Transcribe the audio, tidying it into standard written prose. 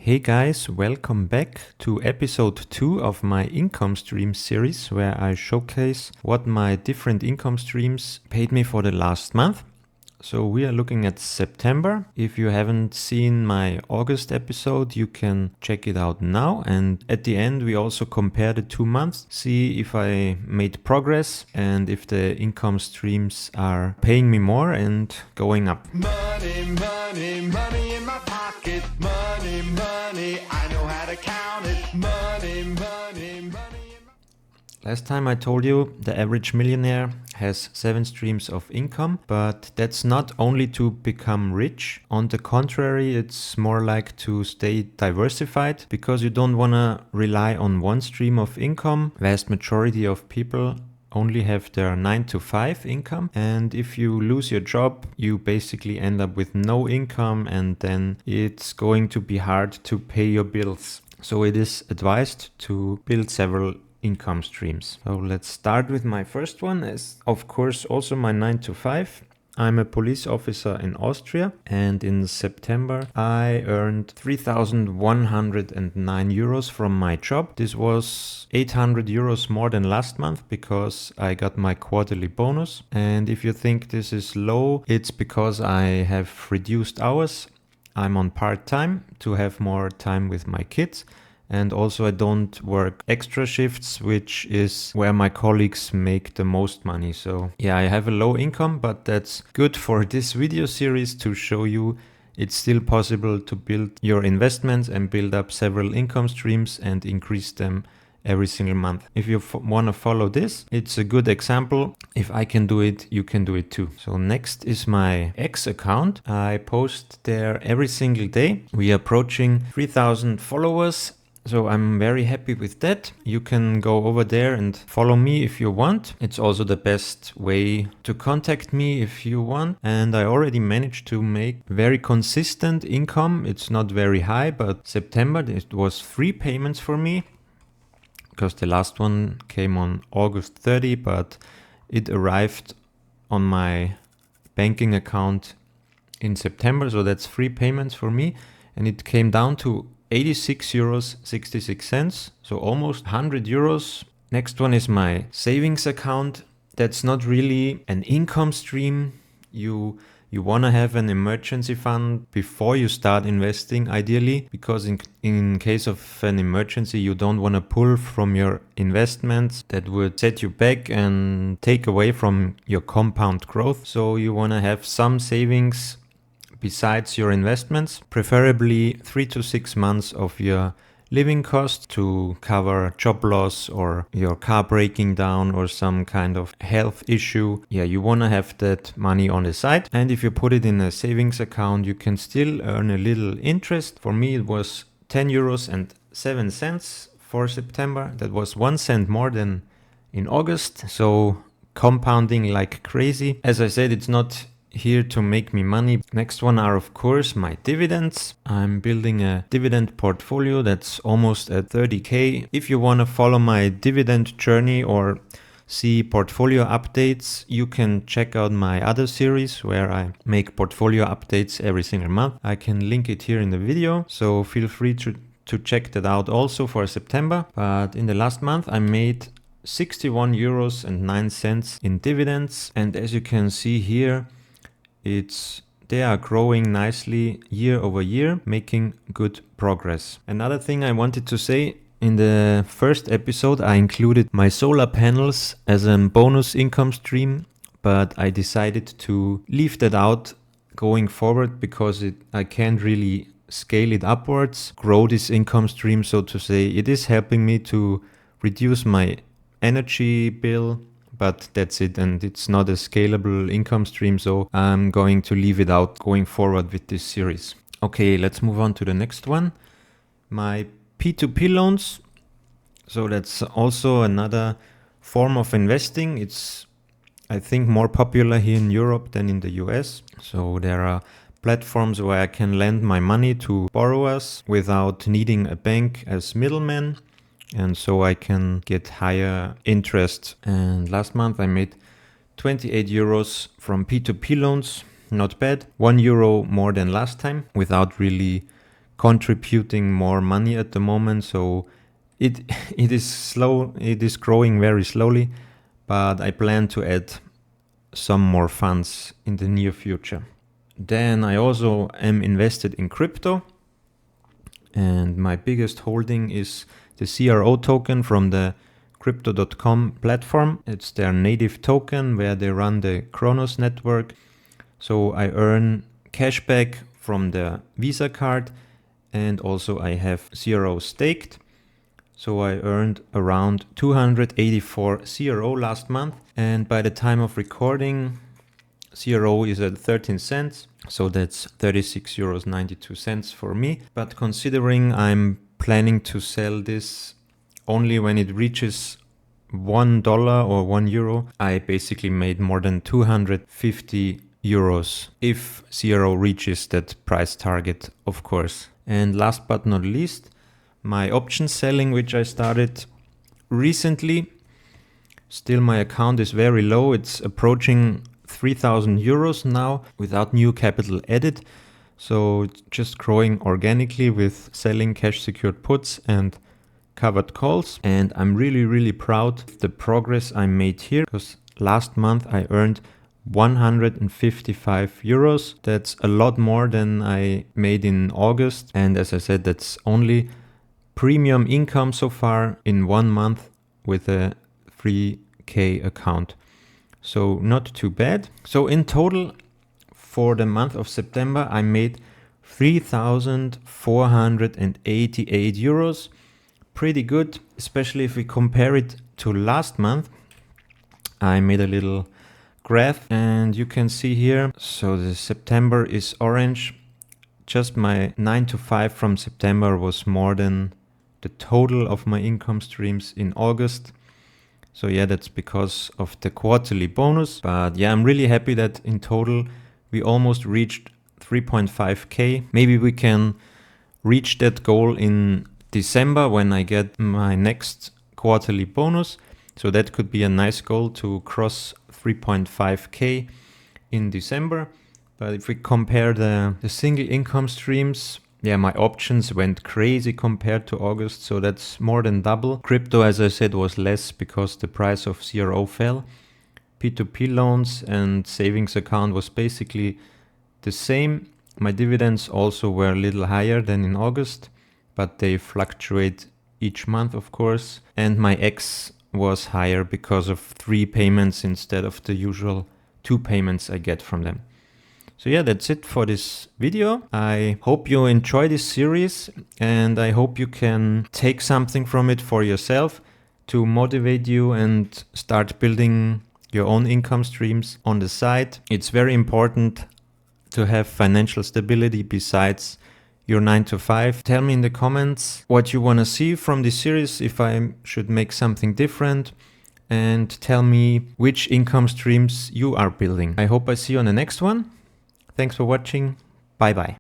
Hey guys, welcome back to episode 2 of my income stream series where I showcase what my different income streams paid me for the last month. So we are looking at September. If you haven't seen my August episode, you can check it out now. And at the end, we also compare the 2 months, see if I made progress and if the income streams are paying me more and going up. Money, money, money in my pocket. Money, money, I know how to count it. Money, money, money. Last time I told you the average millionaire has 7 streams of income, but that's not only to become rich. On the contrary, it's more like to stay diversified because you don't want to rely on one stream of income. Vast majority of people only have their 9 to 5 income, and if you lose your job, you basically end up with no income, and then it's going to be hard to pay your bills. So it is advised to build several income streams. So let's start with my first one, as of course also my 9 to 5. I'm a police officer in Austria, and in September I earned 3,109 euros from my job. This was 800 euros more than last month because I got my quarterly bonus. And if you think this is low, it's because I have reduced hours. I'm on part-time to have more time with my kids. And also I don't work extra shifts, which is where my colleagues make the most money. So yeah, I have a low income, but that's good for this video series to show you it's still possible to build your investments and build up several income streams and increase them every single month. If you want to follow this, it's a good example. If I can do it, you can do it too. So next is my X account. I post there every single day. We are approaching 3,000 followers. So I'm very happy with that. You can go over there and follow me if you want. It's also the best way to contact me if you want. And I already managed to make very consistent income. It's not very high, but September it was 3 payments for me because the last one came on August 30, but it arrived on my banking account in September. So that's 3 payments for me. And it came down to 86 euros 66 cents, so almost 100 euros. Next one is my savings account. That's not really an income stream. You want to have an emergency fund before you start investing, ideally, because in case of an emergency, you don't want to pull from your investments. That would set you back and take away from your compound growth. So you want to have some savings besides your investments, preferably 3 to 6 months of your living cost to cover job loss or your car breaking down or some kind of health issue. Yeah, you want to have that money on the side. And if you put it in a savings account, you can still earn a little interest. For me, it was 10 euros and 7 cents for September. That was 1 cent more than in August. So compounding like crazy. As I said, it's not here to make me money. Next one are of course my dividends. I'm building a dividend portfolio that's almost at 30k. If you want to follow my dividend journey or see portfolio updates, you can check out my other series where I make portfolio updates every single month. I can link it here in the video, so feel free to check that out also for September. But in the last month I made 61 euros and 9 cents in dividends, and as you can see here, they are growing nicely year over year, making good progress. Another thing I wanted to say, in the first episode I included my solar panels as a bonus income stream, but I decided to leave that out going forward because I can't really scale it upwards, grow this income stream, so to say. It is helping me to reduce my energy bill, but that's it, and it's not a scalable income stream, so I'm going to leave it out going forward with this series. Okay, let's move on to the next one. My P2P loans. So that's also another form of investing. It's, I think, more popular here in Europe than in the US. So there are platforms where I can lend my money to borrowers without needing a bank as middleman. And so I can get higher interest. And last month I made 28 euros from P2P loans. Not bad. 1 euro more than last time without really contributing more money at the moment. So it is slow, it is growing very slowly, but I plan to add some more funds in the near future. Then I also am invested in crypto, and my biggest holding is the CRO token from the Crypto.com platform. It's their native token where they run the Kronos network. So I earn cashback from the Visa card, and also I have CRO staked. So I earned around 284 CRO last month, and by the time of recording, CRO is at 13 cents, so that's 36.92 euros for me. But considering I'm planning to sell this only when it reaches $1 or €1, I basically made more than 250 euros if CRO reaches that price target, of course. And last but not least, my option selling, which I started recently. Still, my account is very low. It's approaching 3,000 euros now without new capital added. So it's just growing organically with selling cash secured puts and covered calls. And I'm really proud of the progress I made here, because last month I earned 155 euros. That's a lot more than I made in August. And as I said, that's only premium income so far in 1 month with a 3K account. So not too bad. So in total for the month of September, I made 3,488 euros. Pretty good, especially if we compare it to last month. I made a little graph and you can see here. So the September is orange. Just my 9 to 5 from September was more than the total of my income streams in August. So yeah, that's because of the quarterly bonus. But yeah, I'm really happy that in total we almost reached 3.5K. Maybe we can reach that goal in December when I get my next quarterly bonus. So that could be a nice goal to cross 3.5K in December. But if we compare the single income streams, yeah, my options went crazy compared to August. So that's more than double. Crypto, as I said, was less because the price of CRO fell. P2P loans and savings account was basically the same. My dividends also were a little higher than in August, but they fluctuate each month, of course. And my X was higher because of 3 payments instead of the usual 2 payments I get from them. So yeah, that's it for this video. I hope you enjoy this series and I hope you can take something from it for yourself to motivate you and start building your own income streams on the side. It's very important to have financial stability besides your 9 to 5. Tell me in the comments what you want to see from this series, if I should make something different, and tell me which income streams you are building. I hope I see you on the next one. Thanks for watching. Bye bye.